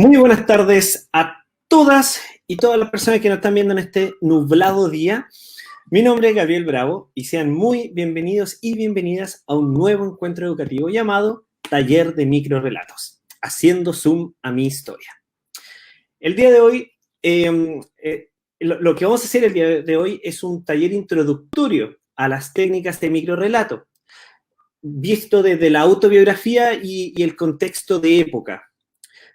Muy buenas tardes a todas y todas las personas que nos están viendo en este nublado día. Mi nombre es Gabriel Bravo y sean muy bienvenidos y bienvenidas a un nuevo encuentro educativo llamado Taller de Microrelatos, haciendo zoom a mi historia. El día de hoy, lo que vamos a hacer el día de hoy es un taller introductorio a las técnicas de microrelato, visto desde la autobiografía y el contexto de época.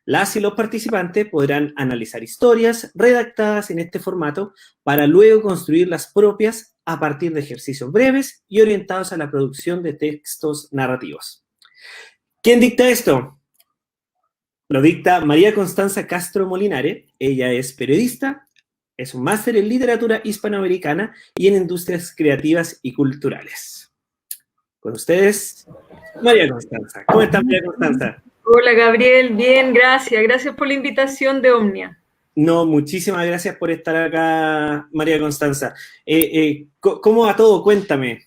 Las y los participantes podrán analizar historias redactadas en este formato para luego construir las propias a partir de ejercicios breves y orientados a la producción de textos narrativos. ¿Quién dicta esto? Lo dicta María Constanza Castro Molinare. Ella es periodista, es un máster en literatura hispanoamericana y en industrias creativas y culturales. Con ustedes, María Constanza. ¿Cómo está, María Constanza? Hola Gabriel, bien, gracias. Gracias por la invitación de Omnia. No, muchísimas gracias por estar acá, María Constanza. ¿Cómo va todo? Cuéntame.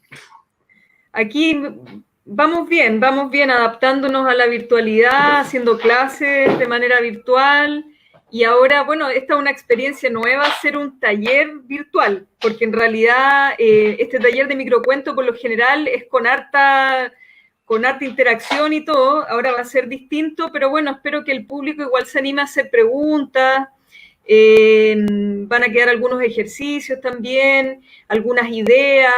Aquí vamos bien, adaptándonos a la virtualidad, haciendo clases de manera virtual. Y ahora, bueno, esta es una experiencia nueva, hacer un taller virtual, porque en realidad este taller de microcuento por lo general es con harta interacción y todo. Ahora va a ser distinto, pero bueno, espero que el público igual se anime a hacer preguntas. Van a quedar algunos ejercicios también, algunas ideas,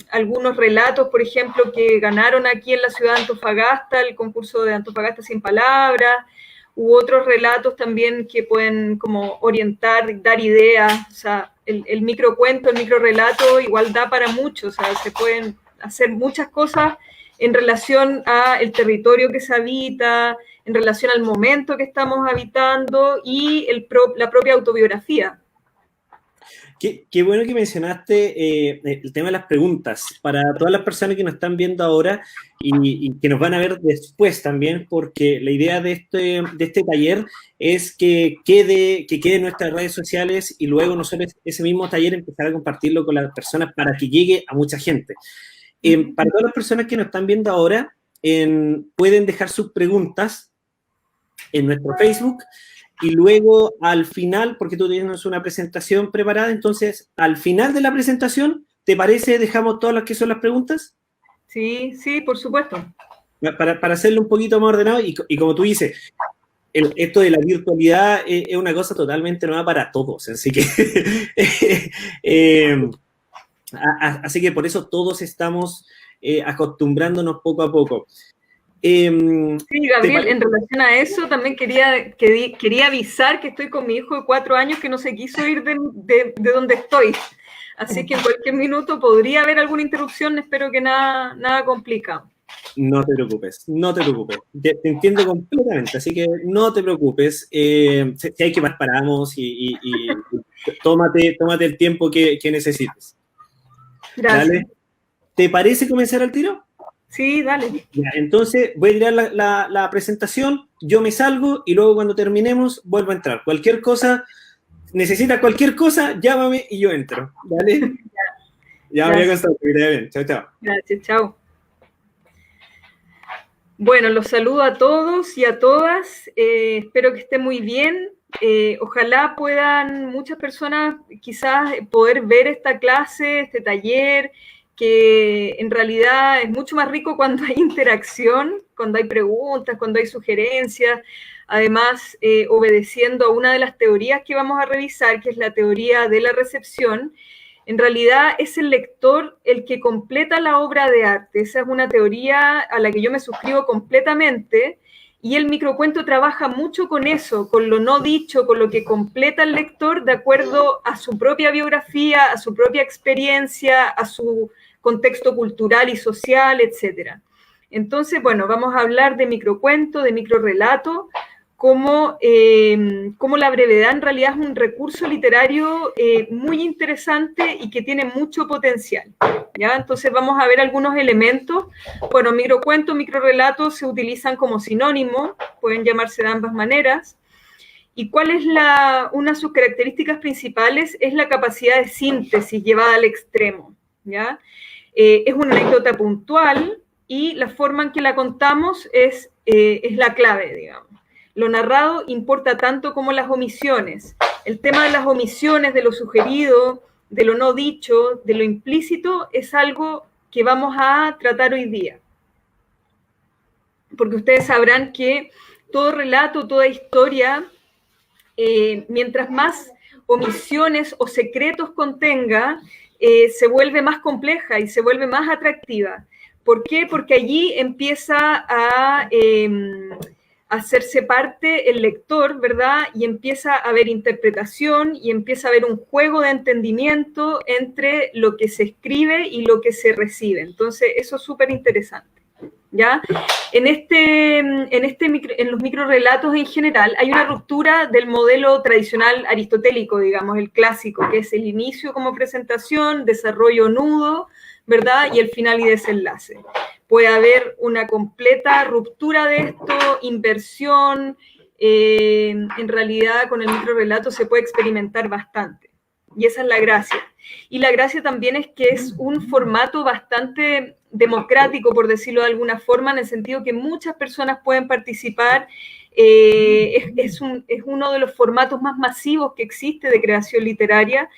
algunos relatos, por ejemplo, que ganaron aquí en la ciudad de Antofagasta, el concurso de Antofagasta sin palabras, u otros relatos también que pueden como orientar, dar ideas. O sea, el microcuento, el microrelato igual da para mucho, o sea, se pueden hacer muchas cosas en relación al territorio que se habita, en relación al momento que estamos habitando y la propia autobiografía. Qué bueno que mencionaste el tema de las preguntas. Para todas las personas que nos están viendo ahora y que nos van a ver después también, porque la idea de este taller es que quede en nuestras redes sociales y luego nosotros ese mismo taller empezar a compartirlo con las personas para que llegue a mucha gente. Para todas las personas que nos están viendo ahora, pueden dejar sus preguntas en nuestro Facebook y luego al final, porque tú tienes una presentación preparada, entonces al final de la presentación, ¿te parece dejamos todas las que son las preguntas? Sí, sí, por supuesto. Para hacerlo un poquito más ordenado y como tú dices, esto de la virtualidad es una cosa totalmente nueva para todos, así que así que por eso todos estamos acostumbrándonos poco a poco. Sí, Gabriel, en relación a eso también quería avisar que estoy con mi hijo de 4 años que no se quiso ir de donde estoy. Así que en cualquier minuto podría haber alguna interrupción, espero que nada complicado. No te preocupes, no te preocupes. Te entiendo completamente, así que no te preocupes. Si hay que paramos y tómate el tiempo que necesites. Gracias. ¿Dale? ¿Te parece comenzar al tiro? Sí, dale. Ya, entonces voy a tirar la presentación, yo me salgo y luego cuando terminemos vuelvo a entrar. Cualquier cosa, necesitas cualquier cosa, llámame y yo entro. ¿Vale? Ya me voy a constar, que te bien. Chao, chao. Gracias, chao. Bueno, los saludo a todos y a todas. Espero que estén muy bien. Ojalá puedan muchas personas quizás poder ver esta clase, este taller, que en realidad es mucho más rico cuando hay interacción, cuando hay preguntas, cuando hay sugerencias. Además, obedeciendo a una de las teorías que vamos a revisar, que es la teoría de la recepción. En realidad es el lector el que completa la obra de arte. Esa es una teoría a la que yo me suscribo completamente y el microcuento trabaja mucho con eso, con lo no dicho, con lo que completa el lector de acuerdo a su propia biografía, a su propia experiencia, a su contexto cultural y social, etc. Entonces, bueno, vamos a hablar de microcuento, de microrelato, como la brevedad en realidad es un recurso literario muy interesante y que tiene mucho potencial. ¿Ya? Entonces vamos a ver algunos elementos. Bueno, microcuento, microrelato se utilizan como sinónimo, pueden llamarse de ambas maneras. ¿Y cuál es una de sus características principales? Es la capacidad de síntesis llevada al extremo. ¿Ya? Es una anécdota puntual y la forma en que la contamos es la clave, digamos. Lo narrado importa tanto como las omisiones. El tema de las omisiones, de lo sugerido, de lo no dicho, de lo implícito, es algo que vamos a tratar hoy día. Porque ustedes sabrán que todo relato, toda historia, mientras más omisiones o secretos contenga, se vuelve más compleja y se vuelve más atractiva. ¿Por qué? Porque allí empieza a hacerse parte el lector, ¿verdad? Y empieza a haber interpretación y empieza a haber un juego de entendimiento entre lo que se escribe y lo que se recibe. Entonces, eso es súper interesante. ¿Ya? En los microrelatos en general hay una ruptura del modelo tradicional aristotélico, digamos, el clásico, que es el inicio como presentación, desarrollo nudo, ¿verdad? Y el final y desenlace. Puede haber una completa ruptura de esto, inversión, en realidad con el microrelato se puede experimentar bastante. Y esa es la gracia. Y la gracia también es que es un formato bastante democrático, por decirlo de alguna forma, en el sentido que muchas personas pueden participar. Es uno de los formatos más masivos que existe de creación literaria.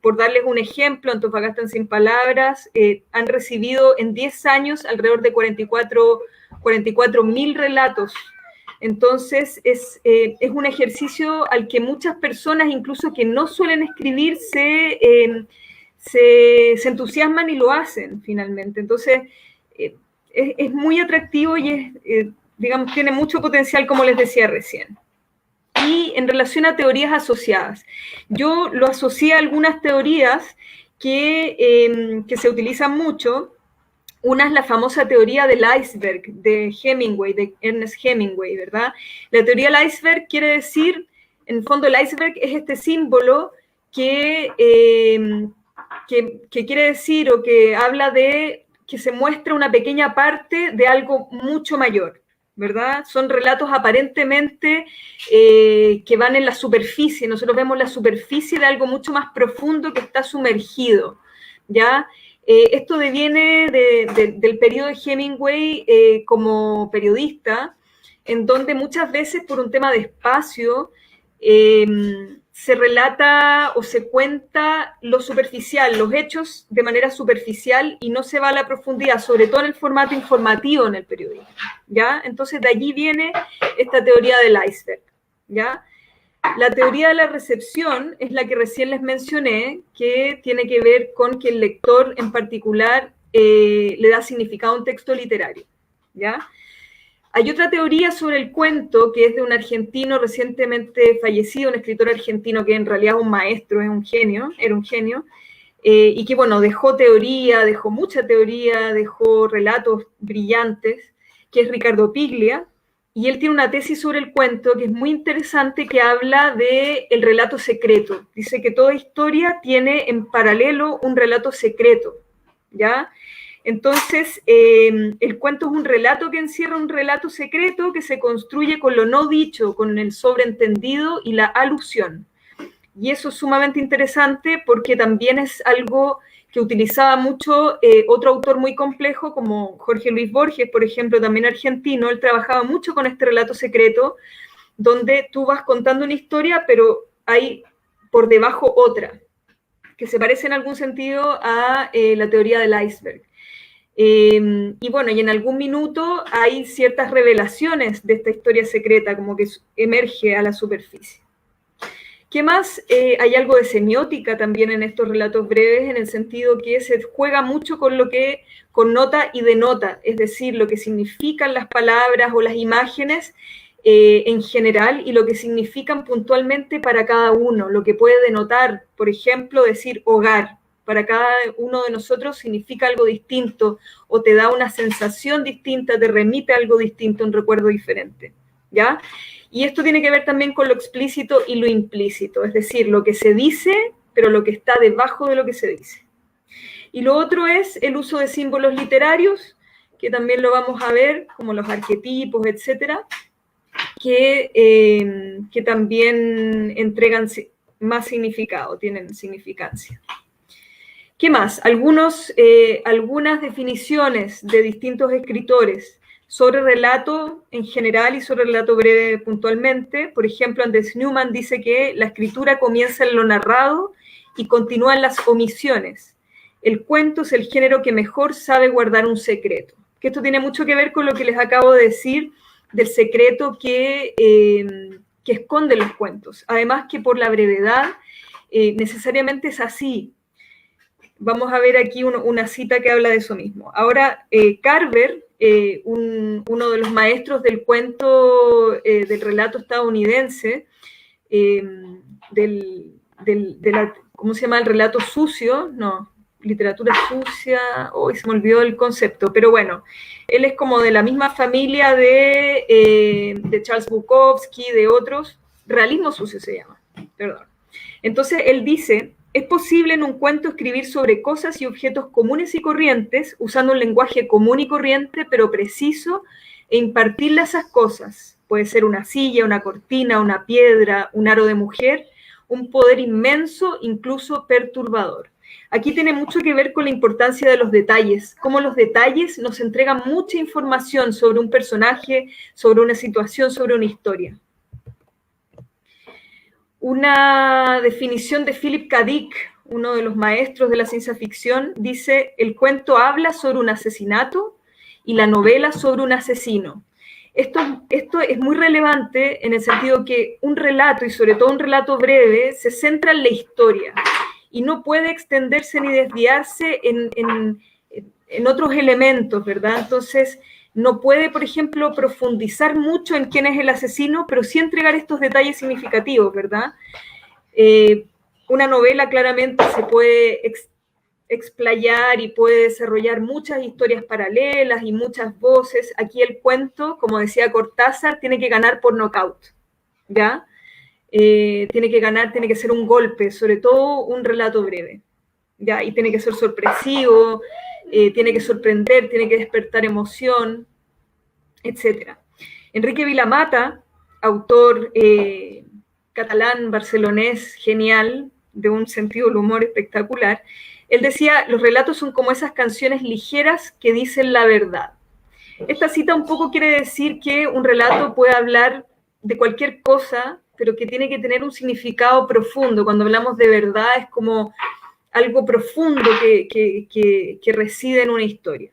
Por darles un ejemplo, Antofagasta en 100 palabras, han recibido en 10 años alrededor de 44.000 relatos. Entonces, es un ejercicio al que muchas personas, incluso que no suelen escribir, se entusiasman y lo hacen finalmente. Entonces, es muy atractivo y digamos, tiene mucho potencial, como les decía recién. Y en relación a teorías asociadas, yo lo asocié a algunas teorías que se utilizan mucho. Una es la famosa teoría del iceberg de Hemingway, de Ernest Hemingway, ¿verdad? La teoría del iceberg quiere decir, en el fondo el iceberg es este símbolo que quiere decir o que habla de que se muestra una pequeña parte de algo mucho mayor, ¿verdad? Son relatos aparentemente que van en la superficie. Nosotros vemos la superficie de algo mucho más profundo que está sumergido, ¿ya? Esto deviene del periodo de Hemingway como periodista, en donde muchas veces por un tema de espacio se relata o se cuenta lo superficial, los hechos de manera superficial y no se va a la profundidad, sobre todo en el formato informativo en el periodismo, ¿ya? Entonces de allí viene esta teoría del iceberg, ¿ya? La teoría de la recepción es la que recién les mencioné, que tiene que ver con que el lector en particular le da significado a un texto literario, ¿ya? Hay otra teoría sobre el cuento que es de un argentino recientemente fallecido, un escritor argentino que en realidad es un maestro, es un genio, era un genio, y que, bueno, dejó teoría, dejó mucha teoría, dejó relatos brillantes, que es Ricardo Piglia, y él tiene una tesis sobre el cuento que es muy interesante, que habla del relato secreto. Dice que toda historia tiene en paralelo un relato secreto, ¿ya? Entonces, el cuento es un relato que encierra un relato secreto que se construye con lo no dicho, con el sobreentendido y la alusión. Y eso es sumamente interesante porque también es algo que utilizaba mucho otro autor muy complejo como Jorge Luis Borges, por ejemplo, también argentino. Él trabajaba mucho con este relato secreto, donde tú vas contando una historia, pero hay por debajo otra, que se parece en algún sentido a la teoría del iceberg. Y bueno, y en algún minuto hay ciertas revelaciones de esta historia secreta, como que emerge a la superficie. ¿Qué más? Hay algo de semiótica también en estos relatos breves, en el sentido que se juega mucho con lo que connota y denota, es decir, lo que significan las palabras o las imágenes en general y lo que significan puntualmente para cada uno, lo que puede denotar, por ejemplo, decir hogar. Para cada uno de nosotros significa algo distinto o te da una sensación distinta, te remite a algo distinto, un recuerdo diferente, ¿ya? Y esto tiene que ver también con lo explícito y lo implícito, es decir, lo que se dice, pero lo que está debajo de lo que se dice. Y lo otro es el uso de símbolos literarios, que también lo vamos a ver, como los arquetipos, etcétera, que también entregan más significado, tienen significancia. ¿Qué más? Algunas definiciones de distintos escritores sobre relato en general y sobre relato breve puntualmente. Por ejemplo, Anders Newman dice que la escritura comienza en lo narrado y continúa en las omisiones. El cuento es el género que mejor sabe guardar un secreto. Que esto tiene mucho que ver con lo que les acabo de decir del secreto que esconden los cuentos. Además que por la brevedad necesariamente es así. Vamos a ver aquí una cita que habla de eso mismo. Ahora, Carver, uno de los maestros del cuento, del relato estadounidense, ¿cómo se llama? El relato sucio, no, literatura sucia, hoy se me olvidó el concepto, pero bueno, él es como de la misma familia de Charles Bukowski, de otros, realismo sucio se llama, perdón. Entonces, él dice, es posible en un cuento escribir sobre cosas y objetos comunes y corrientes, usando un lenguaje común y corriente, pero preciso, e impartirle a esas cosas. Puede ser una silla, una cortina, una piedra, un aro de mujer, un poder inmenso, incluso perturbador. Aquí tiene mucho que ver con la importancia de los detalles, cómo los detalles nos entregan mucha información sobre un personaje, sobre una situación, sobre una historia. Una definición de Philip K. Dick, uno de los maestros de la ciencia ficción, dice, el cuento habla sobre un asesinato y la novela sobre un asesino. Esto es muy relevante en el sentido que un relato, y sobre todo un relato breve, se centra en la historia y no puede extenderse ni desviarse en otros elementos, ¿verdad? Entonces, no puede, por ejemplo, profundizar mucho en quién es el asesino, pero sí entregar estos detalles significativos, ¿verdad? Una novela claramente se puede explayar y puede desarrollar muchas historias paralelas y muchas voces. Aquí el cuento, como decía Cortázar, tiene que ganar por nocaut, ¿ya? Tiene que ganar, tiene que ser un golpe, sobre todo un relato breve, ¿ya? Y tiene que ser sorpresivo, tiene que sorprender, tiene que despertar emoción, etc. Enrique Vilamata, autor catalán, barcelonés, genial, de un sentido del humor espectacular, él decía, los relatos son como esas canciones ligeras que dicen la verdad. Esta cita un poco quiere decir que un relato puede hablar de cualquier cosa, pero que tiene que tener un significado profundo. Cuando hablamos de verdad es como algo profundo que reside en una historia,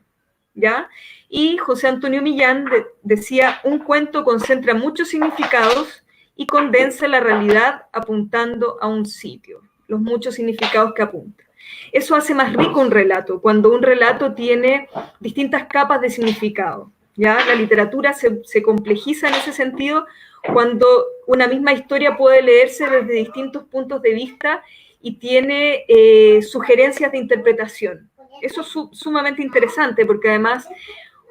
¿ya? Y José Antonio Millán decía, un cuento concentra muchos significados y condensa la realidad apuntando a un sitio, los muchos significados que apunta. Eso hace más rico un relato, cuando un relato tiene distintas capas de significado, ¿ya? La literatura se complejiza en ese sentido cuando una misma historia puede leerse desde distintos puntos de vista y tiene sugerencias de interpretación. Eso es sumamente interesante porque además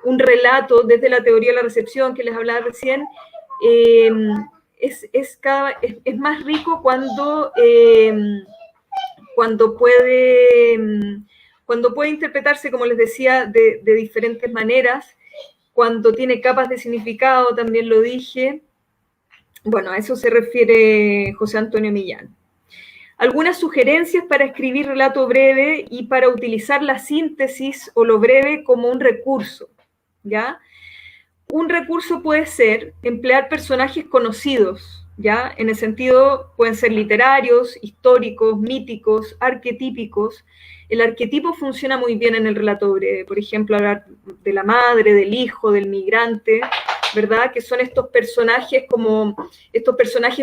un relato desde la teoría de la recepción que les hablaba recién es más rico cuando puede interpretarse, como les decía, de diferentes maneras, cuando tiene capas de significado, también lo dije. Bueno, a eso se refiere José Antonio Millán. Algunas sugerencias para escribir relato breve y para utilizar la síntesis o lo breve como un recurso, ¿ya? Un recurso puede ser emplear personajes conocidos, ¿ya? En el sentido, pueden ser literarios, históricos, míticos, arquetípicos. El arquetipo funciona muy bien en el relato breve. Por ejemplo, hablar de la madre, del hijo, del migrante, ¿verdad? Que son estos personajes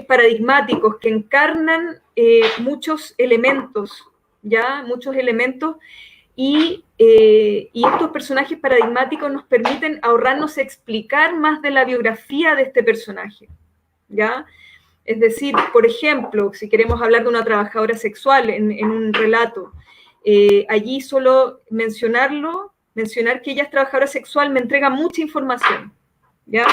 paradigmáticos que encarnan muchos elementos, ¿ya? Muchos elementos. Y estos personajes paradigmáticos nos permiten ahorrarnos explicar más de la biografía de este personaje, ¿ya? Es decir, por ejemplo, si queremos hablar de una trabajadora sexual en un relato, allí solo mencionar que ella es trabajadora sexual me entrega mucha información, ¿ya?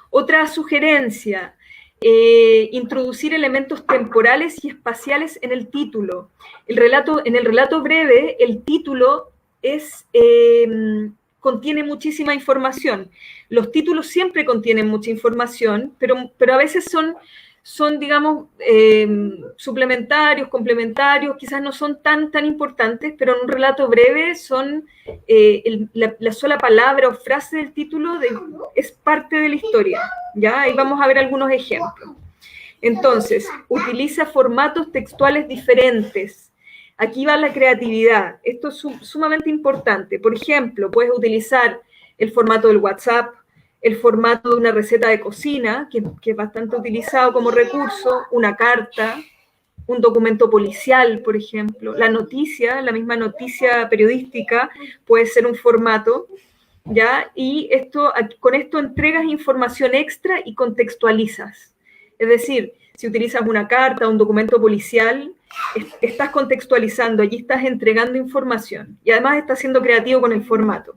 Otra sugerencia, introducir elementos temporales y espaciales en el título. En el relato breve, el título contiene muchísima información. Los títulos siempre contienen mucha información, pero a veces son, digamos, suplementarios, complementarios, quizás no son tan importantes, pero en un relato breve son la sola palabra o frase del título es parte de la historia, ¿ya? Ahí vamos a ver algunos ejemplos. Entonces, utiliza formatos textuales diferentes. Aquí va la creatividad. Esto es sumamente importante. Por ejemplo, puedes utilizar el formato del WhatsApp, el formato de una receta de cocina, que es bastante utilizado como recurso, una carta, un documento policial, por ejemplo, la misma noticia periodística puede ser un formato, ¿ya? Y con esto entregas información extra y contextualizas. Es decir, si utilizas una carta, un documento policial, estás contextualizando, allí estás entregando información y además estás siendo creativo con el formato.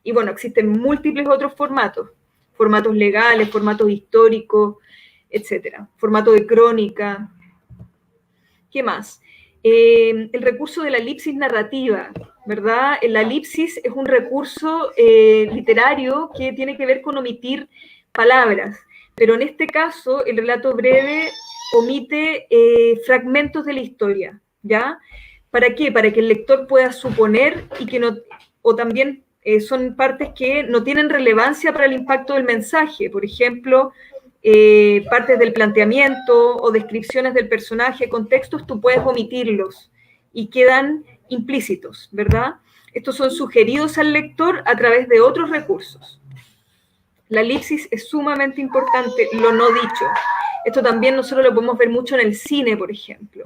Y bueno, existen múltiples otros formatos legales, formatos históricos, etcétera, formato de crónica. ¿Qué más? El recurso de la elipsis narrativa, ¿verdad? La elipsis es un recurso literario que tiene que ver con omitir palabras, pero en este caso el relato breve omite fragmentos de la historia, ¿ya? ¿Para qué? Para que el lector pueda suponer y que no, o también son partes que no tienen relevancia para el impacto del mensaje, por ejemplo, partes del planteamiento o descripciones del personaje, contextos, tú puedes omitirlos y quedan implícitos, ¿verdad? Estos son sugeridos al lector a través de otros recursos. La elipsis es sumamente importante, lo no dicho. Esto también nosotros lo podemos ver mucho en el cine, por ejemplo.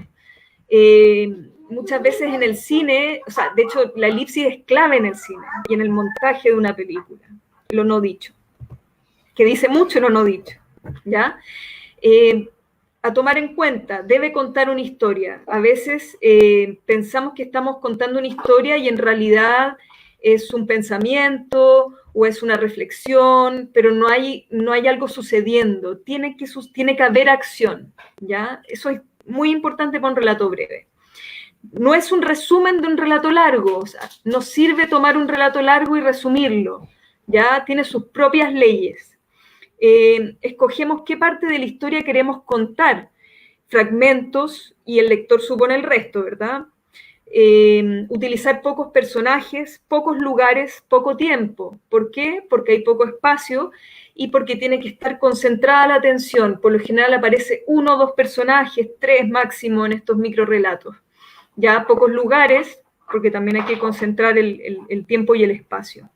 Muchas veces en el cine, o sea, de hecho, la elipsis es clave en el cine y en el montaje de una película, lo no dicho, que dice mucho lo no dicho, ¿ya? A tomar en cuenta, debe contar una historia. A veces pensamos que estamos contando una historia y en realidad es un pensamiento o es una reflexión, pero no hay algo sucediendo. Tiene que haber acción, ¿ya? Eso es muy importante para un relato breve. No es un resumen de un relato largo, o sea, no sirve tomar un relato largo y resumirlo, ¿ya? Tiene sus propias leyes. Escogemos qué parte de la historia queremos contar, fragmentos, y el lector supone el resto, ¿verdad? Utilizar pocos personajes, pocos lugares, poco tiempo. ¿Por qué? Porque hay poco espacio y porque tiene que estar concentrada la atención. Por lo general aparece 1 o 2 personajes, 3 máximo en estos microrelatos. Ya pocos lugares, porque también hay que concentrar el tiempo y el espacio.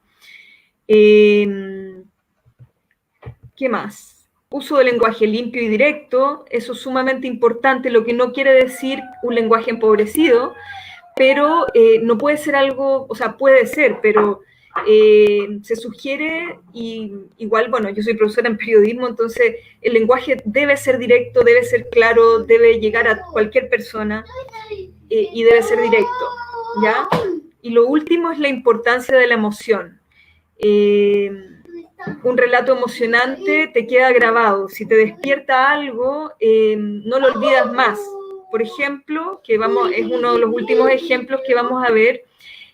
¿Qué más? Uso de lenguaje limpio y directo, eso es sumamente importante, lo que no quiere decir un lenguaje empobrecido, pero no puede ser algo, o sea, puede ser, pero se sugiere, y igual, bueno, yo soy profesora en periodismo, entonces el lenguaje debe ser directo, debe ser claro, debe llegar a cualquier persona y debe ser directo, ¿ya? Y lo último es la importancia de la emoción. Un relato emocionante te queda grabado, si te despierta algo, no lo olvidas más. Por ejemplo, es uno de los últimos ejemplos que vamos a ver,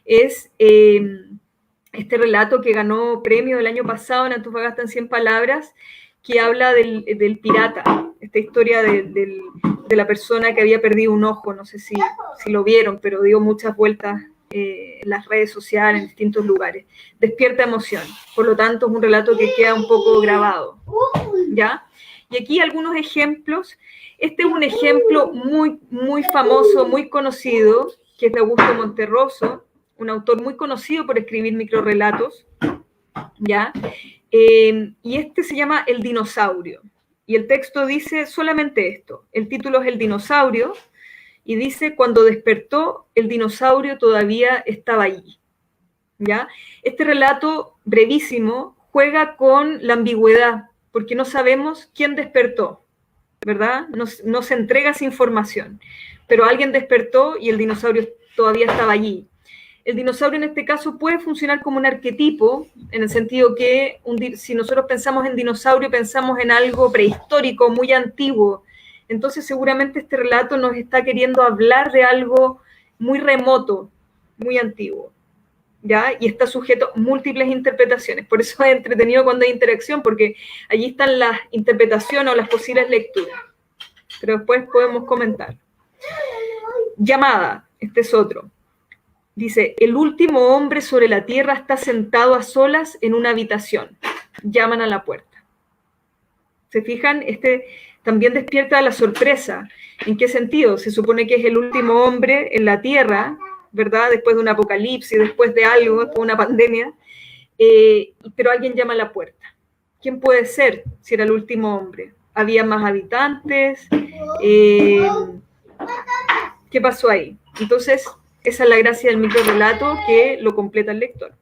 es este relato que ganó premio el año pasado en Antofagasta en 100 palabras, que habla del pirata, esta historia de la persona que había perdido un ojo, no sé si lo vieron, pero dio muchas vueltas en las redes sociales, en distintos lugares. Despierta emoción, por lo tanto es un relato que queda un poco grabado, ¿ya? Y aquí algunos ejemplos. Este es un ejemplo muy, muy famoso, muy conocido, que es de Augusto Monterroso, un autor muy conocido por escribir microrelatos, ¿ya? Y este se llama El dinosaurio. Y el texto dice solamente esto. El título es El dinosaurio, y dice, cuando despertó, el dinosaurio todavía estaba allí, ¿ya? Este relato brevísimo juega con la ambigüedad, porque no sabemos quién despertó, ¿verdad? No se entrega esa información, pero alguien despertó y el dinosaurio todavía estaba allí. El dinosaurio en este caso puede funcionar como un arquetipo, en el sentido que si nosotros pensamos en dinosaurio, pensamos en algo prehistórico, muy antiguo. Entonces seguramente este relato nos está queriendo hablar de algo muy remoto, muy antiguo, ¿ya? Y está sujeto a múltiples interpretaciones. Por eso es entretenido cuando hay interacción, porque allí están las interpretaciones o las posibles lecturas. pero después podemos comentar. Llamada, este es otro. Dice, el último hombre sobre la tierra está sentado a solas en una habitación. Llaman a la puerta. ¿Se fijan? Este también despierta la sorpresa. ¿En qué sentido? Se supone que es el último hombre en la tierra, ¿verdad? Después de un apocalipsis, después de algo, después de una pandemia, pero alguien llama a la puerta. ¿Quién puede ser si era el último hombre? ¿Había más habitantes? ¿Qué pasó ahí? Entonces, esa es la gracia del microrrelato que lo completa el lector.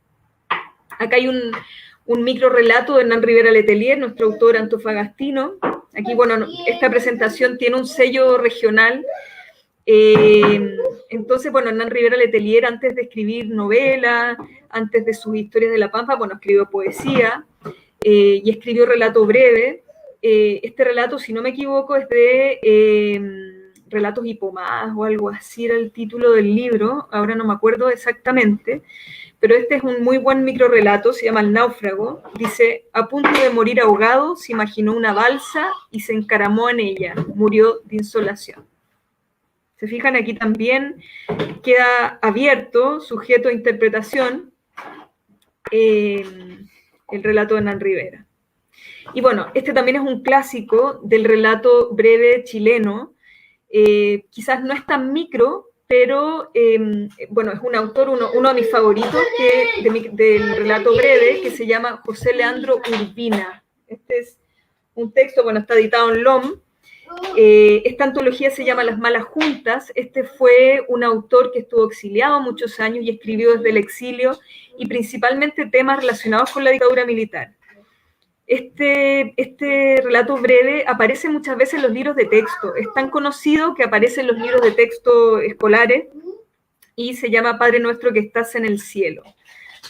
Acá hay un microrrelato de Hernán Rivera Letelier, nuestro autor antofagastino. Aquí, bueno, esta presentación tiene un sello regional. Entonces, bueno, Hernán Rivera Letelier, antes de escribir novela, antes de sus historias de La Pampa, bueno, escribió poesía y escribió relato breve. Este relato, si no me equivoco, es de Relatos y Pomadas o algo así era el título del libro, ahora no me acuerdo exactamente, pero este es un muy buen microrrelato, se llama El náufrago. Dice, a punto de morir ahogado, se imaginó una balsa y se encaramó en ella, murió de insolación. ¿Se fijan? Aquí también queda abierto, sujeto a interpretación, el relato de Hernán Rivera. Y bueno, este también es un clásico del relato breve chileno. Quizás no es tan micro, pero bueno, es un autor, uno de mis favoritos del relato breve, que se llama José Leandro Urbina. Este es un texto, bueno, está editado en LOM. Esta antología se llama Las Malas Juntas. Este fue un autor que estuvo exiliado muchos años y escribió desde el exilio, y principalmente temas relacionados con la dictadura militar. Este relato breve aparece muchas veces en los libros de texto. Es tan conocido que aparece en los libros de texto escolares y se llama Padre Nuestro que estás en el cielo.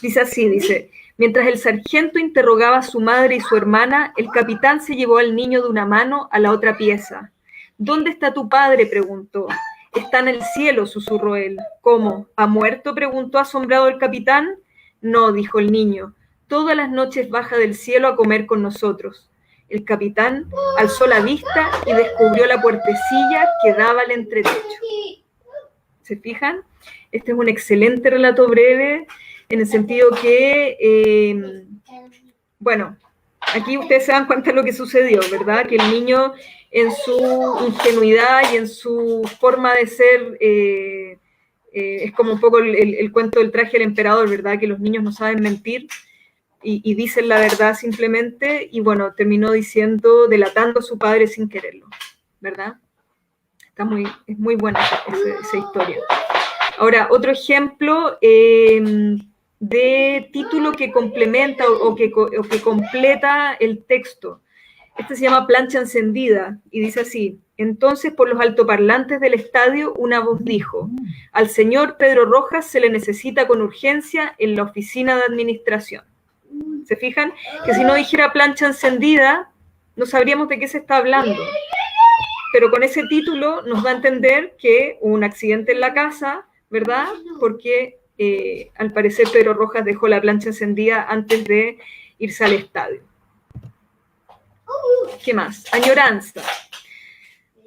Dice así, dice, mientras el sargento interrogaba a su madre y su hermana, el capitán se llevó al niño de una mano a la otra pieza. ¿Dónde está tu padre?, preguntó. Está en el cielo, susurró él. ¿Cómo? ¿Ha muerto?, preguntó asombrado el capitán. No, dijo el niño. Todas las noches baja del cielo a comer con nosotros. El capitán alzó la vista y descubrió la puertecilla que daba al entretecho. ¿Se fijan? Este es un excelente relato breve, en el sentido que, bueno, aquí ustedes se dan cuenta de lo que sucedió, ¿verdad? Que el niño, en su ingenuidad y en su forma de ser, es como un poco el cuento del traje del emperador, ¿verdad? Que los niños no saben mentir. Y dicen la verdad simplemente, y bueno, terminó delatando a su padre sin quererlo, ¿verdad? Es muy buena esa historia. Ahora, otro ejemplo de título que complementa o que completa el texto. Este se llama Plancha Encendida, y dice así, entonces por los altoparlantes del estadio una voz dijo, al señor Pedro Rojas se le necesita con urgencia en la oficina de administración. ¿Se fijan? Que si no dijera plancha encendida, no sabríamos de qué se está hablando. Pero con ese título nos da a entender que hubo un accidente en la casa, ¿verdad? Porque al parecer Pedro Rojas dejó la plancha encendida antes de irse al estadio. ¿Qué más? Añoranza.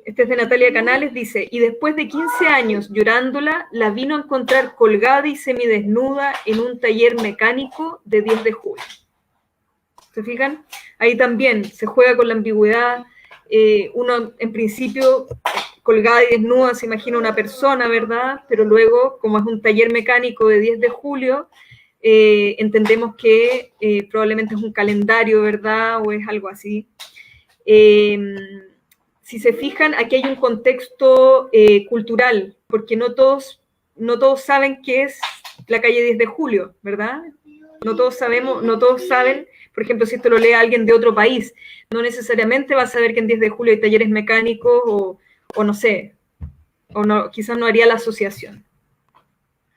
Este es de Natalia Canales, dice, y después de 15 años llorándola, la vino a encontrar colgada y semidesnuda en un taller mecánico de 10 de julio. ¿Se fijan? Ahí también se juega con la ambigüedad. Uno, en principio, colgada y desnuda, se imagina una persona, ¿verdad? Pero luego, como es un taller mecánico de 10 de julio, entendemos que probablemente es un calendario, ¿verdad? O es algo así. Si se fijan, aquí hay un contexto cultural, porque no todos saben qué es la calle 10 de julio, ¿verdad? No todos saben, por ejemplo, si esto lo lee alguien de otro país, no necesariamente va a saber que en 10 de julio hay talleres mecánicos o no sé, o no, quizás no haría la asociación.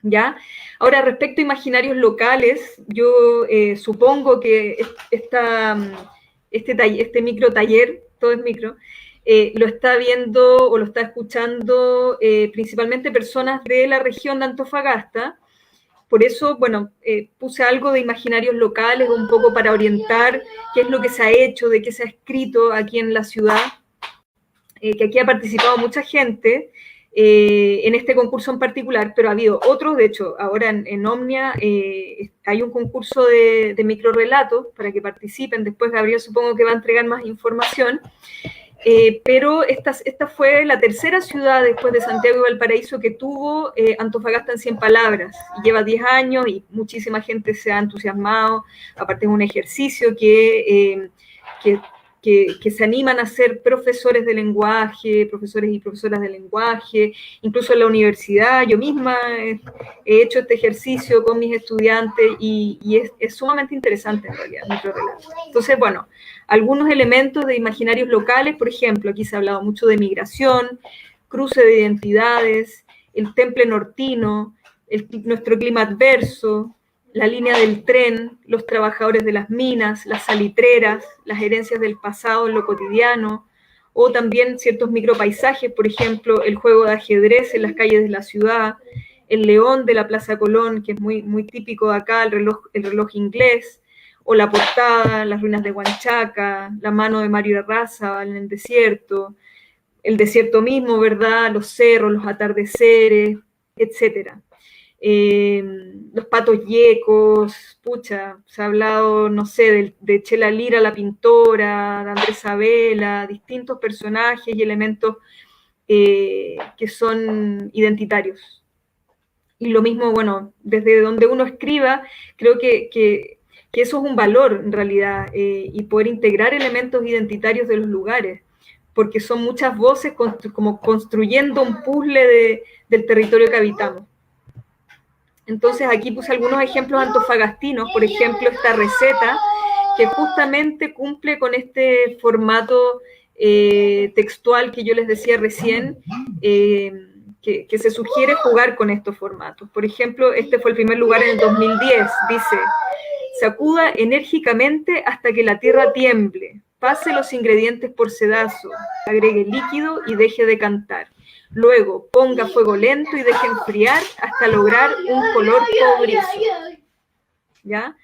¿Ya? Ahora, respecto a imaginarios locales, yo supongo que este micro taller, todo es micro, lo está viendo o lo está escuchando principalmente personas de la región de Antofagasta. Por eso, bueno, puse algo de imaginarios locales, un poco para orientar qué es lo que se ha hecho, de qué se ha escrito aquí en la ciudad. que aquí ha participado mucha gente en este concurso en particular, pero ha habido otros. De hecho, ahora en Omnia hay un concurso de microrelatos para que participen. Después Gabriel supongo que va a entregar más información. Pero esta fue la tercera ciudad después de Santiago y Valparaíso que tuvo Antofagasta en 100 palabras. Y lleva 10 años y muchísima gente se ha entusiasmado. Aparte es un ejercicio que se animan a ser profesores de lenguaje, profesores y profesoras de lenguaje, incluso en la universidad. Yo misma he hecho este ejercicio con mis estudiantes y es sumamente interesante en realidad, microrelato. Entonces, bueno, algunos elementos de imaginarios locales, por ejemplo, aquí se ha hablado mucho de migración, cruce de identidades, el temple nortino, nuestro clima adverso, la línea del tren, los trabajadores de las minas, las salitreras, las herencias del pasado en lo cotidiano, o también ciertos micropaisajes, por ejemplo, el juego de ajedrez en las calles de la ciudad, el león de la Plaza Colón, que es muy, muy típico de acá, el reloj inglés, o la portada, las ruinas de Huanchaca, la mano de Mario Arrazábal en el desierto mismo, ¿verdad? Los cerros, los atardeceres, etcétera. Los patos yecos, pucha, se ha hablado, no sé, de Chela Lira, la pintora, de Andrés Sabela, distintos personajes y elementos que son identitarios. Y lo mismo, bueno, desde donde uno escriba, creo que eso es un valor en realidad, y poder integrar elementos identitarios de los lugares, porque son muchas voces como construyendo un puzzle del territorio que habitamos. Entonces aquí puse algunos ejemplos antofagastinos, por ejemplo esta receta que justamente cumple con este formato textual que yo les decía recién, que se sugiere jugar con estos formatos. Por ejemplo, este fue el primer lugar en el 2010, dice: sacuda enérgicamente hasta que la tierra tiemble, pase los ingredientes por sedazo, agregue líquido y deje de cantar. Luego, ponga fuego lento y deje enfriar hasta lograr un color cobrizo. ¿Ya?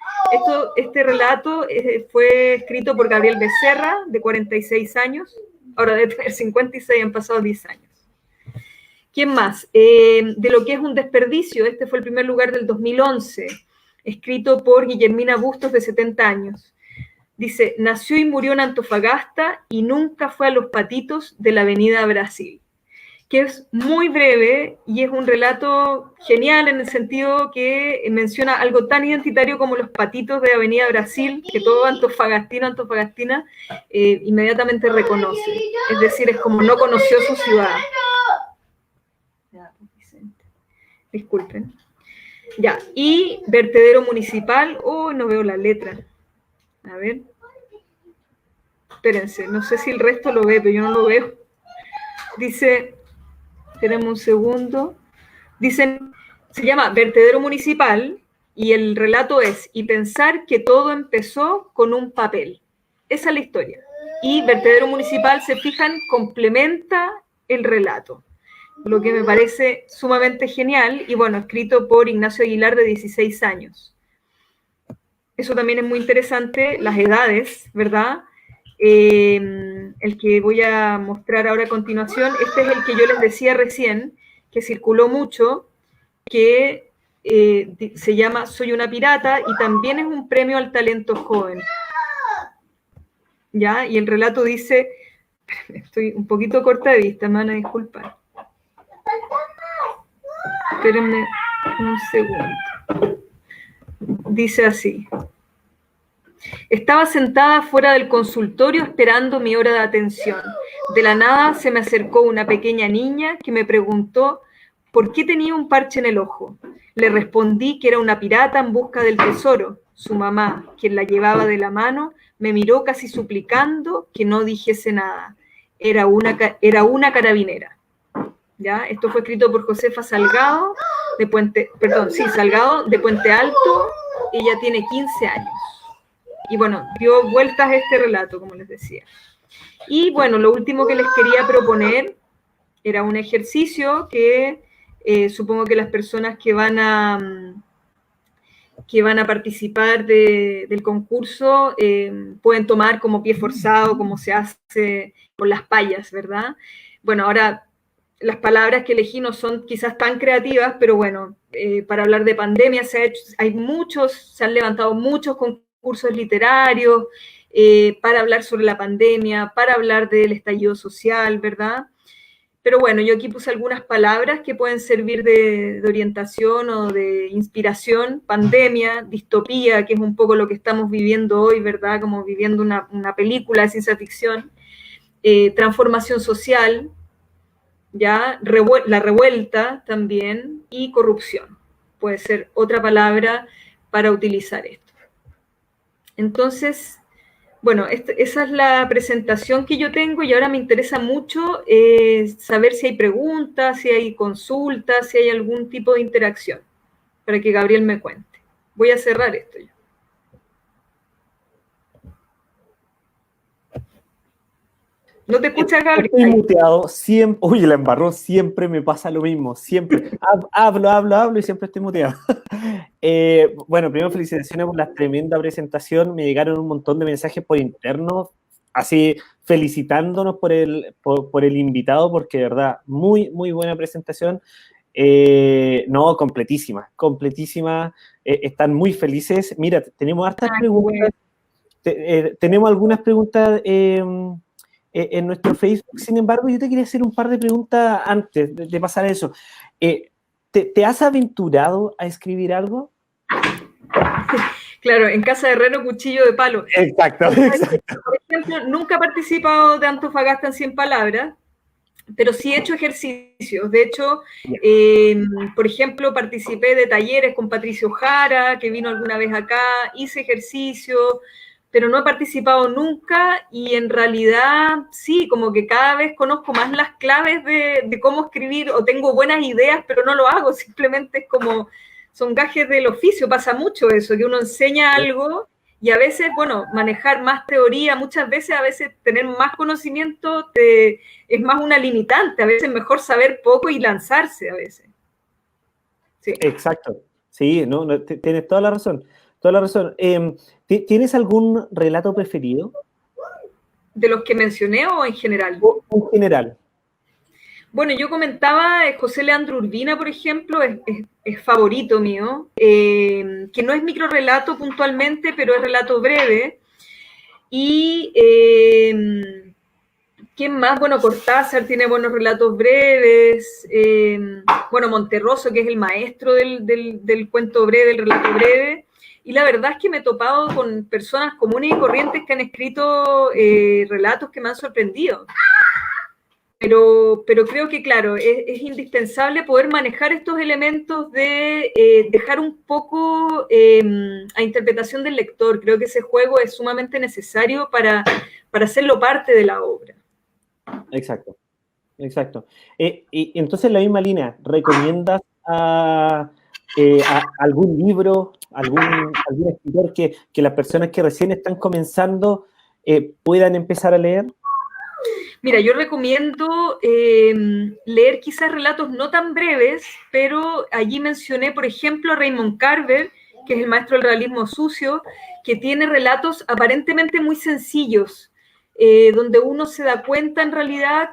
Este relato fue escrito por Gabriel Becerra, de 46 años. Ahora debe tener 56, han pasado 10 años. ¿Quién más? De lo que es un desperdicio, este fue el primer lugar del 2011, escrito por Guillermina Bustos, de 70 años. Dice: nació y murió en Antofagasta y nunca fue a los patitos de la Avenida Brasil. Que es muy breve y es un relato genial en el sentido que menciona algo tan identitario como los patitos de Avenida Brasil, que todo antofagastino, antofagastina, inmediatamente reconoce. Es decir, es como no conoció su ciudad. Disculpen. Ya, y vertedero municipal. Oh, no veo la letra. A ver. Espérense, no sé si el resto lo ve, pero yo no lo veo. Dice... Esperemos un segundo. Dicen, se llama Vertedero Municipal y el relato es: y pensar que todo empezó con un papel. Esa es la historia. Y Vertedero Municipal, se fijan, complementa el relato, lo que me parece sumamente genial. Y bueno, escrito por Ignacio Aguilar, de 16 años. Eso también es muy interesante, las edades, ¿verdad? El que voy a mostrar ahora a continuación, este es el que yo les decía recién, que circuló mucho, que se llama Soy una pirata, y también es un premio al talento joven. ¿Ya? Y el relato dice, estoy un poquito corta de vista, me van a disculpar. Espérenme un segundo. Dice así: estaba sentada fuera del consultorio esperando mi hora de atención. De la nada se me acercó una pequeña niña que me preguntó por qué tenía un parche en el ojo. Le respondí que era una pirata en busca del tesoro. Su mamá, quien la llevaba de la mano, me miró casi suplicando que no dijese nada. Era una carabinera. ¿Ya? Esto fue escrito por Josefa Salgado, Salgado, de Puente Alto. Ella tiene 15 años. Y bueno, dio vueltas a este relato, como les decía. Y bueno, lo último que les quería proponer era un ejercicio que supongo que las personas que van a que van a participar del concurso pueden tomar como pie forzado, como se hace con las payas, ¿verdad? Bueno, ahora las palabras que elegí no son quizás tan creativas, pero bueno, para hablar de pandemia se han levantado muchos concursos literarios para hablar sobre la pandemia, para hablar del estallido social, ¿verdad? Pero bueno, yo aquí puse algunas palabras que pueden servir de orientación o de inspiración. Pandemia, distopía, que es un poco lo que estamos viviendo hoy, ¿verdad? Como viviendo una película de ciencia ficción. Transformación social, ¿ya? La revuelta también, y corrupción. Puede ser otra palabra para utilizar esto. Entonces, bueno, esa es la presentación que yo tengo y ahora me interesa mucho saber si hay preguntas, si hay consultas, si hay algún tipo de interacción, para que Gabriel me cuente. Voy a cerrar esto ya. ¿No te escuchas, Gabriel? Estoy muteado, siempre, uy, la embarró, siempre me pasa lo mismo, siempre, hablo y siempre estoy muteado. Bueno, primero felicitaciones por la tremenda presentación, me llegaron un montón de mensajes por interno, así felicitándonos por el invitado, porque de verdad, muy, muy buena presentación. No, completísima, están muy felices. Mira, tenemos hartas preguntas, tenemos algunas preguntas en nuestro Facebook. Sin embargo, yo te quería hacer un par de preguntas antes de pasar a eso. ¿Te has aventurado a escribir algo? Claro, en casa de herrero, cuchillo de palo. Exacto. Por ejemplo, nunca he participado de Antofagasta en 100 palabras, pero sí he hecho ejercicios. De hecho, por ejemplo, participé de talleres con Patricio Jara, que vino alguna vez acá, hice ejercicio, pero no he participado nunca y en realidad sí, como que cada vez conozco más las claves de cómo escribir o tengo buenas ideas, pero no lo hago, simplemente es como, son gajes del oficio, pasa mucho eso, que uno enseña algo y a veces, bueno, manejar más teoría, muchas veces, a veces tener más conocimiento es más una limitante, a veces mejor saber poco y lanzarse a veces. Sí. Exacto, sí, no, tienes toda la razón. Toda la razón. ¿Tienes algún relato preferido? ¿De los que mencioné o en general? En general. Bueno, yo comentaba, José Leandro Urbina, por ejemplo, es favorito mío, que no es microrelato puntualmente, pero es relato breve. Y, ¿quién más? Bueno, Cortázar tiene buenos relatos breves. Bueno, Monterroso, que es el maestro del cuento breve, del relato breve. Y la verdad es que me he topado con personas comunes y corrientes que han escrito relatos que me han sorprendido. Pero creo que, claro, es indispensable poder manejar estos elementos de dejar un poco a interpretación del lector. Creo que ese juego es sumamente necesario para hacerlo parte de la obra. Exacto. Y entonces, en la misma línea, ¿recomiendas a algún libro, algún escritor que las personas que recién están comenzando puedan empezar a leer? Mira, yo recomiendo leer quizás relatos no tan breves, pero allí mencioné, por ejemplo, a Raymond Carver, que es el maestro del realismo sucio, que tiene relatos aparentemente muy sencillos, donde uno se da cuenta en realidad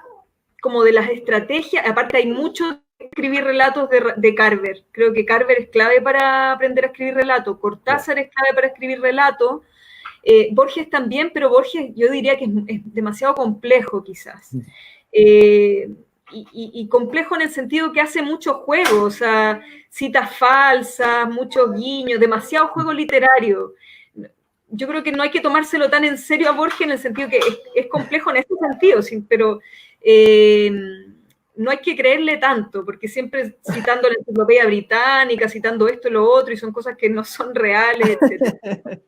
como de las estrategias. Aparte hay mucho de escribir relatos de Carver. Creo que Carver es clave para aprender a escribir relatos. Cortázar es clave para escribir relatos. Borges también, pero Borges yo diría que es demasiado complejo quizás. Y complejo en el sentido que hace mucho juego, o sea, citas falsas, muchos guiños, demasiado juego literario. Yo creo que no hay que tomárselo tan en serio a Borges en el sentido que es complejo en ese sentido, pero no hay que creerle tanto, porque siempre citando la enciclopedia británica, citando esto y lo otro, y son cosas que no son reales, etc.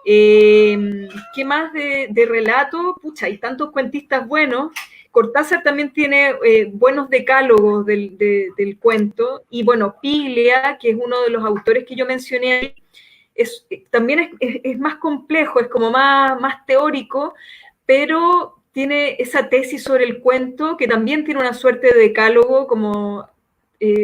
¿Qué más de relato? Pucha, hay tantos cuentistas buenos. Cortázar también tiene buenos decálogos del cuento. Y bueno, Piglia, que es uno de los autores que yo mencioné, también es más complejo, es como más teórico, pero tiene esa tesis sobre el cuento que también tiene una suerte de decálogo como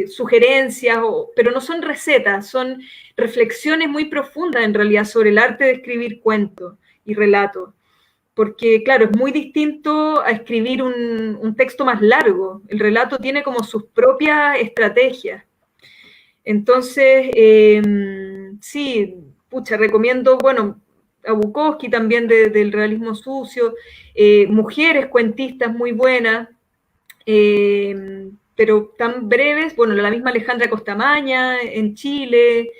sugerencias, pero no son recetas, son reflexiones muy profundas en realidad sobre el arte de escribir cuentos y relatos. Porque, claro, es muy distinto a escribir un texto más largo. El relato tiene como sus propias estrategias. Entonces, sí, pucha, recomiendo, bueno, a Bukowski también del realismo sucio, mujeres cuentistas muy buenas, pero tan breves, bueno, la misma Alejandra Costamaña en Chile,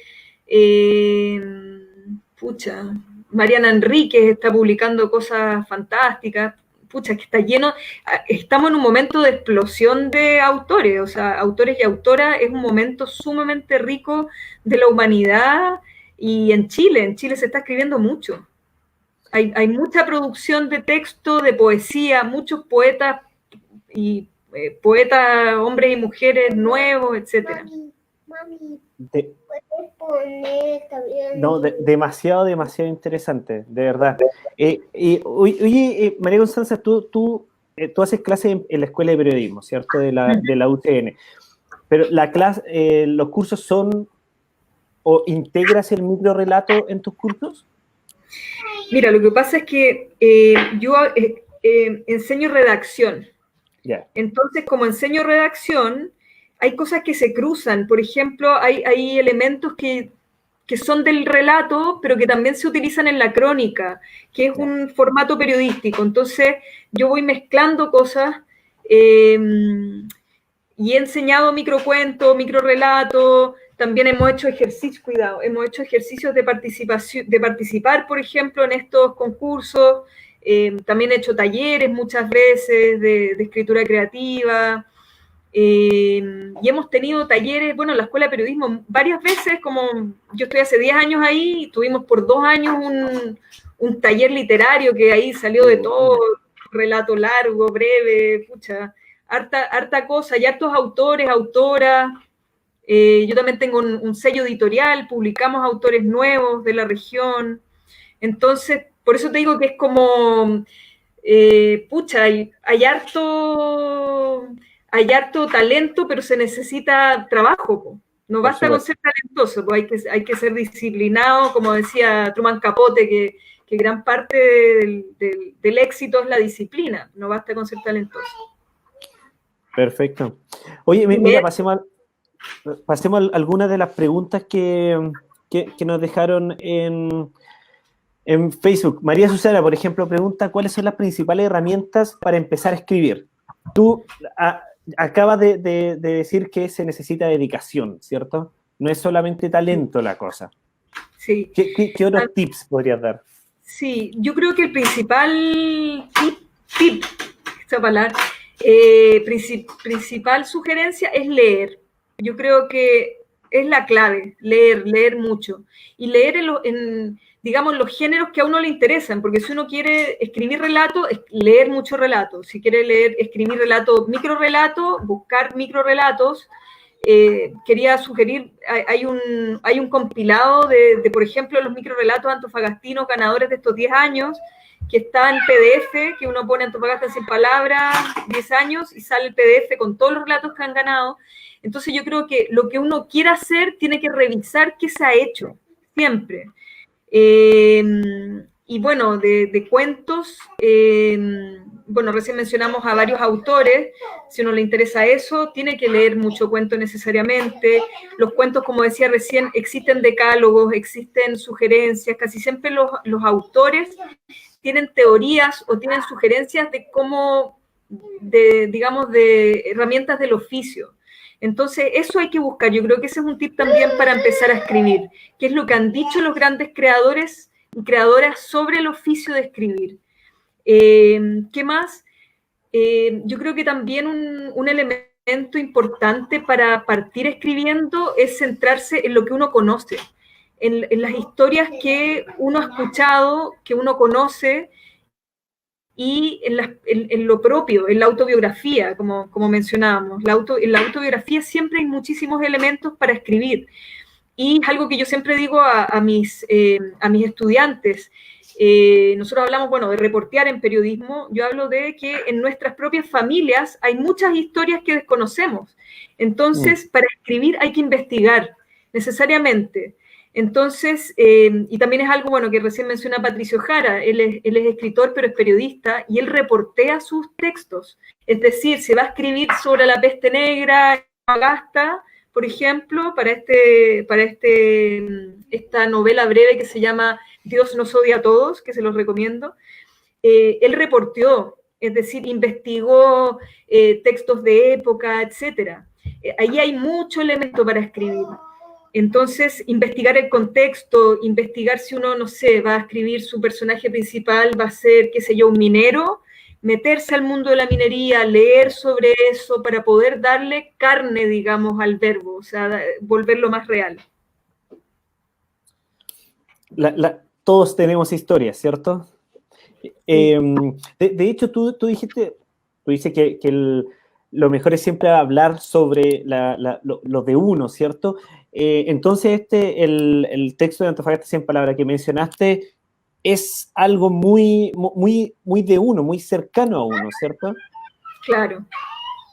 pucha, Mariana Enríquez está publicando cosas fantásticas, pucha, que está lleno, estamos en un momento de explosión de autores, o sea, autores y autoras, es un momento sumamente rico de la humanidad, y en Chile se está escribiendo mucho. Hay mucha producción de texto, de poesía, muchos poetas y poetas, hombres y mujeres nuevos, etcétera. Mami, ¿puedes poner también? No, demasiado interesante, de verdad. Oye, María Constanza, tú haces clases en la Escuela de Periodismo, ¿cierto? De la UTN. Pero los cursos son, ¿o integras el microrrelato en tus cursos? Mira, lo que pasa es que yo enseño redacción. Yeah. Entonces, como enseño redacción, hay cosas que se cruzan. Por ejemplo, hay elementos que son del relato, pero que también se utilizan en la crónica, que es un formato periodístico. Entonces, yo voy mezclando cosas y he enseñado microcuentos, microrelatos. También hemos hecho ejercicios de participación, de participar, por ejemplo, en estos concursos. También he hecho talleres muchas veces de escritura creativa. Y hemos tenido talleres, bueno, en la Escuela de Periodismo varias veces, como yo estoy hace 10 años ahí, y tuvimos por 2 años un taller literario que ahí salió de todo, relato largo, breve, pucha, harta cosa, y hartos autores, autoras. Yo también tengo un sello editorial, publicamos autores nuevos de la región. Entonces, por eso te digo que es como, pucha, hay harto talento, pero se necesita trabajo, po. No basta con ser talentoso, pues hay que ser disciplinado, como decía Truman Capote, que gran parte del éxito es la disciplina, no basta con ser talentoso. Perfecto. Oye, mira, pasemos a algunas de las preguntas que nos dejaron en Facebook. María Susana, por ejemplo, pregunta ¿cuáles son las principales herramientas para empezar a escribir? Tú acabas de decir que se necesita dedicación, ¿cierto? No es solamente talento la cosa. Sí. ¿Qué otros tips podrías dar? Sí, yo creo que el principal tip esta palabra, principal sugerencia es leer. Yo creo que es la clave, leer mucho. Y leer digamos, los géneros que a uno le interesan, porque si uno quiere escribir relatos, leer mucho relato. Si quiere escribir relatos, microrelatos, buscar microrelatos. Quería sugerir, hay un compilado de, por ejemplo, los microrelatos antofagastinos ganadores de estos 10 años, que está en PDF, que uno pone Antofagasta sin palabras, 10 años, y sale el PDF con todos los relatos que han ganado. Entonces yo creo que lo que uno quiera hacer tiene que revisar qué se ha hecho, siempre. Y bueno, de cuentos, bueno, recién mencionamos a varios autores. Si a uno le interesa eso, tiene que leer mucho cuento necesariamente. Los cuentos, como decía recién, existen decálogos, existen sugerencias. Casi siempre los autores tienen teorías o tienen sugerencias de cómo, digamos, de herramientas del oficio. Entonces, eso hay que buscar. Yo creo que ese es un tip también para empezar a escribir, que es lo que han dicho los grandes creadores y creadoras sobre el oficio de escribir. ¿Qué más? Yo creo que también un elemento importante para partir escribiendo es centrarse en lo que uno conoce, en las historias que uno ha escuchado, que uno conoce, y en lo propio, en la autobiografía, como mencionábamos. En la autobiografía siempre hay muchísimos elementos para escribir. Y es algo que yo siempre digo a mis estudiantes. Nosotros hablamos, bueno, de reportear en periodismo, yo hablo de que en nuestras propias familias hay muchas historias que desconocemos. Entonces, para escribir hay que investigar, necesariamente. Entonces, y también es algo, bueno, que recién menciona Patricio Jara, él es escritor, pero es periodista, y él reportea sus textos. Es decir, se va a escribir sobre la peste negra, Agasta, por ejemplo, para esta novela breve que se llama Dios nos odia a todos, que se los recomiendo. Él reporteó, es decir, investigó textos de época, etc. Ahí hay mucho elemento para escribir. Entonces, investigar el contexto, investigar si uno, no sé, va a escribir su personaje principal, va a ser, qué sé yo, un minero, meterse al mundo de la minería, leer sobre eso para poder darle carne, digamos, al verbo, o sea, volverlo más real. Todos tenemos historias, ¿cierto? De hecho, tú dices que lo mejor es siempre hablar sobre lo de uno, ¿cierto? Entonces, el texto de Antofagasta 100 palabras que mencionaste es algo muy, muy, muy de uno, muy cercano a uno, ¿cierto? Claro,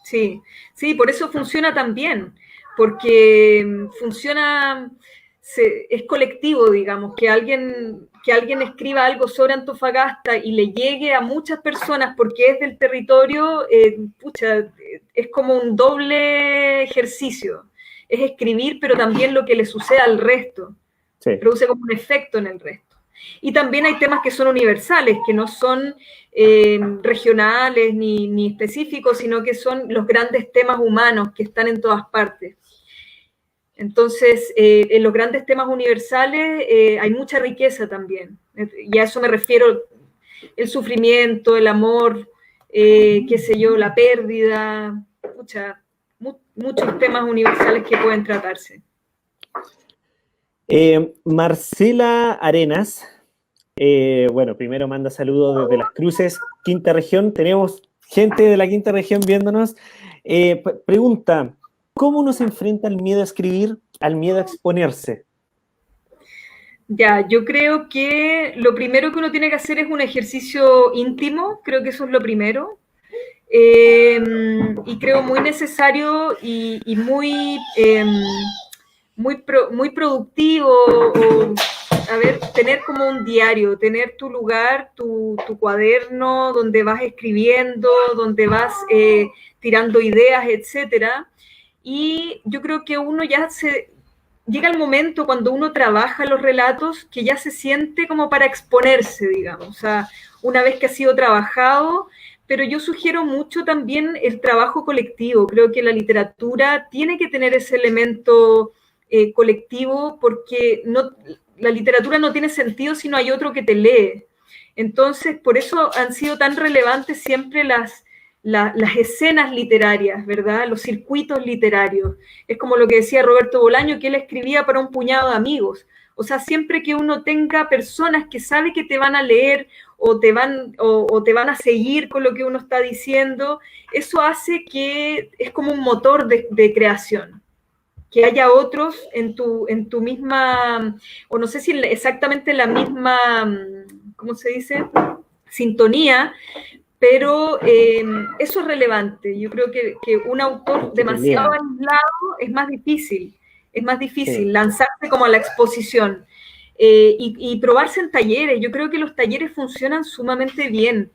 sí, sí, por eso funciona tan bien, porque funciona, es colectivo, digamos, que alguien escriba algo sobre Antofagasta y le llegue a muchas personas porque es del territorio, pucha, es como un doble ejercicio, es escribir, pero también lo que le sucede al resto, Sí. produce como un efecto en el resto. Y también hay temas que son universales, que no son regionales ni específicos, sino que son los grandes temas humanos que están en todas partes. Entonces, en los grandes temas universales hay mucha riqueza también. Y a eso me refiero, el sufrimiento, el amor, qué sé yo, la pérdida, muchos temas universales que pueden tratarse. Marcela Arenas, bueno, primero manda saludos desde Las Cruces, Quinta Región. Tenemos gente de la Quinta Región viéndonos. Pregunta, ¿cómo uno se enfrenta al miedo a escribir, al miedo a exponerse? Ya, yo creo que lo primero que uno tiene que hacer es un ejercicio íntimo, creo que eso es lo primero. Y creo muy necesario y muy, muy productivo, o, a ver, tener como un diario, tener tu lugar, tu cuaderno, donde vas escribiendo, donde vas tirando ideas, etcétera. Y yo creo que uno ya llega el momento cuando uno trabaja los relatos que ya se siente como para exponerse, digamos, o sea, una vez que ha sido trabajado, pero yo sugiero mucho también el trabajo colectivo. Creo que la literatura tiene que tener ese elemento colectivo, porque la literatura no tiene sentido si no hay otro que te lee. Entonces, por eso han sido tan relevantes siempre las escenas literarias, ¿verdad? Los circuitos literarios. Es como lo que decía Roberto Bolaño, que él escribía para un puñado de amigos. O sea, siempre que uno tenga personas que sabe que te van a leer o te van a seguir con lo que uno está diciendo, eso hace que es como un motor de creación. Que haya otros en tu misma, o no sé si exactamente la misma, ¿cómo se dice? Sintonía, pero eso es relevante. Yo creo que un autor demasiado aislado es más difícil sí. Lanzarse como a la exposición y probarse en talleres. Yo creo que los talleres funcionan sumamente bien.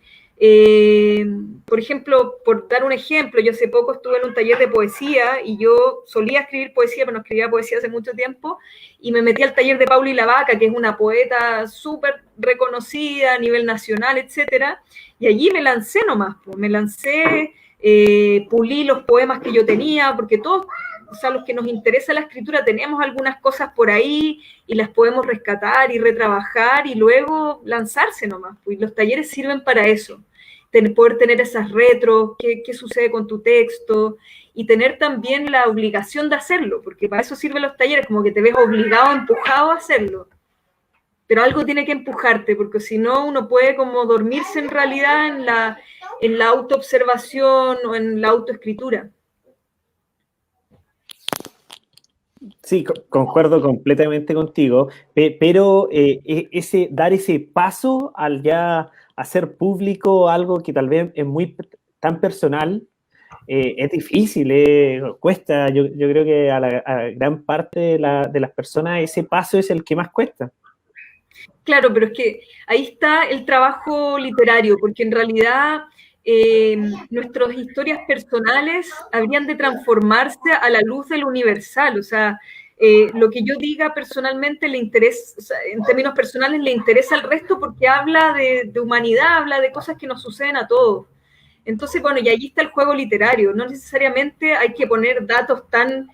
Por ejemplo, por dar un ejemplo, yo hace poco estuve en un taller de poesía y yo solía escribir poesía, pero no escribía poesía hace mucho tiempo, y me metí al taller de Paula Ilavaca, que es una poeta súper reconocida a nivel nacional, etcétera, y allí me lancé nomás, pulí los poemas que yo tenía, porque todos, o sea, los que nos interesa la escritura tenemos algunas cosas por ahí y las podemos rescatar y retrabajar y luego lanzarse nomás, pues los talleres sirven para eso. Poder tener esas retros, qué sucede con tu texto, y tener también la obligación de hacerlo, porque para eso sirven los talleres, como que te ves obligado, empujado a hacerlo. Pero algo tiene que empujarte, porque si no uno puede como dormirse en realidad en la autoobservación o en la autoescritura. Sí, concuerdo completamente contigo, pero dar ese paso al ya hacer público algo que tal vez es tan personal, es difícil, cuesta. Yo creo que a gran parte de las personas ese paso es el que más cuesta. Claro, pero es que ahí está el trabajo literario, porque en realidad nuestras historias personales habrían de transformarse a la luz del universal. O sea, lo que yo diga personalmente le interesa, o sea, en términos personales le interesa al resto porque habla de humanidad, habla de cosas que nos suceden a todos. Entonces, bueno, y allí está el juego literario. No necesariamente hay que poner datos tan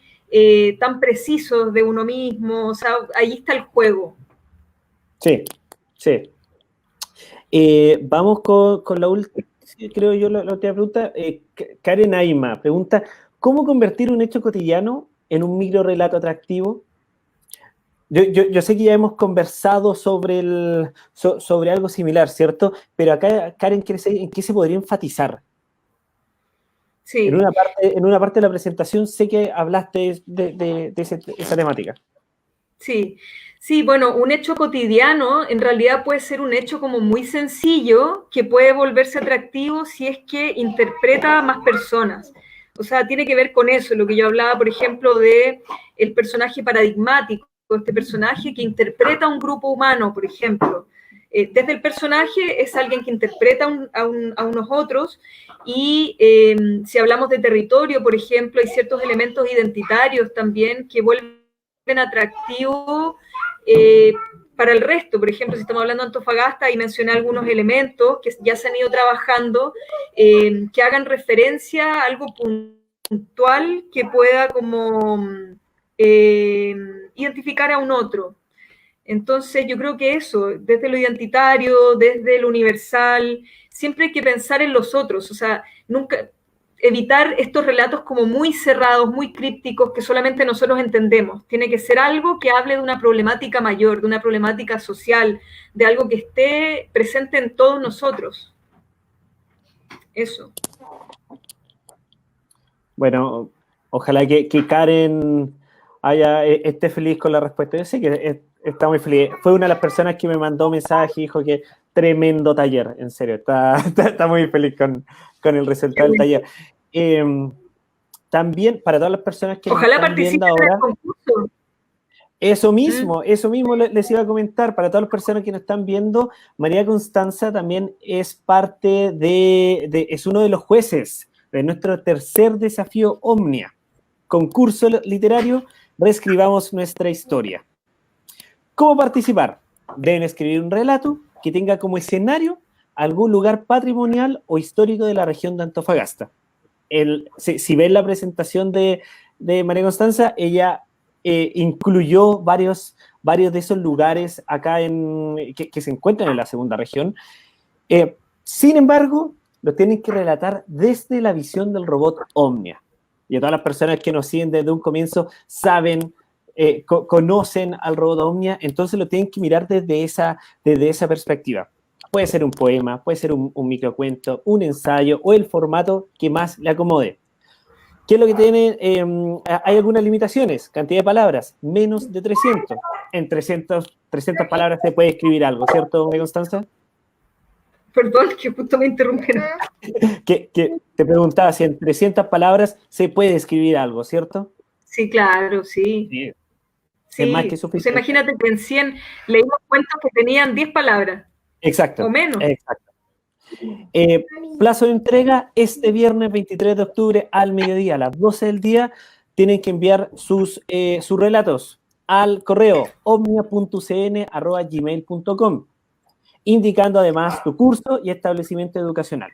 precisos de uno mismo. O sea, ahí está el juego. Sí, sí. Vamos con la última, creo yo, la última pregunta. Karen Aima pregunta, ¿cómo convertir un hecho cotidiano en un micro relato atractivo? Yo sé que ya hemos conversado sobre algo similar, ¿cierto? Pero acá, Karen, quiere saber en qué se podría enfatizar. Sí. En una parte de la presentación sé que hablaste de esa temática. Sí, bueno, un hecho cotidiano en realidad puede ser un hecho como muy sencillo que puede volverse atractivo si es que interpreta a más personas. O sea, tiene que ver con eso, lo que yo hablaba, por ejemplo, de el personaje paradigmático, este personaje que interpreta a un grupo humano, por ejemplo. Desde el personaje es alguien que interpreta a unos otros y si hablamos de territorio, por ejemplo, hay ciertos elementos identitarios también que vuelven atractivo para el resto. Por ejemplo, si estamos hablando de Antofagasta y mencioné algunos elementos que ya se han ido trabajando, que hagan referencia a algo puntual que pueda como identificar a un otro. Entonces yo creo que eso, desde lo identitario, desde lo universal, siempre hay que pensar en los otros, o sea, nunca evitar estos relatos como muy cerrados, muy crípticos, que solamente nosotros entendemos. Tiene que ser algo que hable de una problemática mayor, de una problemática social, de algo que esté presente en todos nosotros. Eso. Bueno, ojalá que Karen esté feliz con la respuesta. Yo sé que está muy feliz. Fue una de las personas que me mandó mensaje y dijo que tremendo taller, en serio. Está muy feliz con el resultado del taller. También, para todas las personas que ojalá nos están viendo ahora, del concurso. Eso mismo les iba a comentar. Para todas las personas que nos están viendo, María Constanza también es parte es uno de los jueces de nuestro tercer desafío Omnia, concurso literario, reescribamos nuestra historia. ¿Cómo participar? Deben escribir un relato que tenga como escenario algún lugar patrimonial o histórico de la región de Antofagasta. Si ven la presentación de María Constanza, ella incluyó varios de esos lugares acá que se encuentran en la segunda región. Sin embargo, lo tienen que relatar desde la visión del robot Omnia. Y a todas las personas que nos siguen desde un comienzo saben, conocen al robot Omnia, entonces lo tienen que mirar desde esa perspectiva. Puede ser un poema, puede ser un microcuento, un ensayo o el formato que más le acomode. ¿Qué es lo que tiene? Hay algunas limitaciones, cantidad de palabras, menos de 300. En 300 palabras se puede escribir algo, ¿cierto, María Constanza? Perdón, que justo me interrumpieron. Que te preguntaba si en 300 palabras se puede escribir algo, ¿cierto? Sí, claro, sí. Sí. Es más que suficiente. O sea, imagínate que en 100 leímos cuentos que tenían 10 palabras. Exacto. O menos. Exacto. Plazo de entrega este viernes 23 de octubre al mediodía, a las 12 del día. Tienen que enviar sus relatos al correo omnia.cn@gmail.com, indicando además tu curso y establecimiento educacional.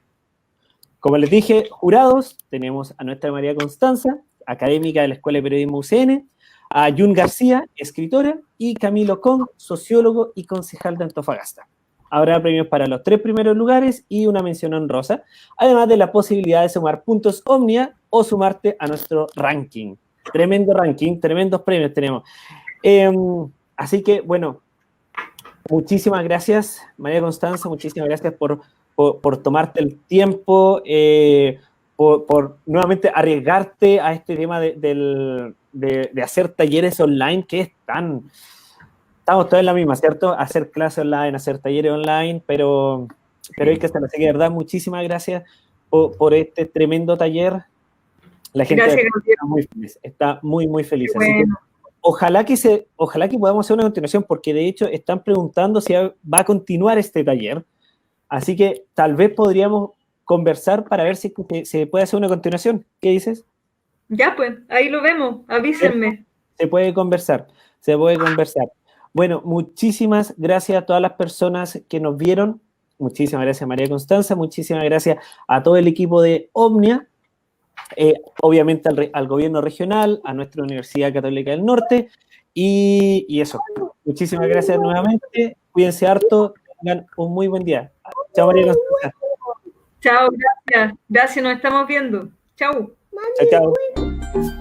Como les dije, jurados, tenemos a nuestra María Constanza, académica de la Escuela de Periodismo UCN, a Yun García, escritora, y Camilo Kong, sociólogo y concejal de Antofagasta. Habrá premios para los 3 primeros lugares y una mención honrosa, además de la posibilidad de sumar puntos Omnia o sumarte a nuestro ranking. Tremendo ranking, tremendos premios tenemos. Así que, bueno, muchísimas gracias, María Constanza, muchísimas gracias por tomarte el tiempo, por nuevamente arriesgarte a este tema de hacer talleres online, que es tan... Estamos todos en la misma, ¿cierto? Hacer clases online, hacer talleres online, pero hay que hacerlo. Así que, de verdad, muchísimas gracias por este tremendo taller. La gente Gracias, está muy feliz, está muy, muy feliz. Bueno. Así que ojalá que podamos hacer una continuación, porque de hecho están preguntando si va a continuar este taller. Así que tal vez podríamos conversar para ver si se puede hacer una continuación. ¿Qué dices? Ya, pues, ahí lo vemos. Avísenme. Se puede conversar. Bueno, muchísimas gracias a todas las personas que nos vieron. Muchísimas gracias, María Constanza. Muchísimas gracias a todo el equipo de Omnia. Obviamente al gobierno regional, a nuestra Universidad Católica del Norte. Y eso. Muchísimas gracias nuevamente. Cuídense harto. Tengan un muy buen día. Chao, María Constanza. Chao, gracias. Gracias, nos estamos viendo. Chao. Chao, chao.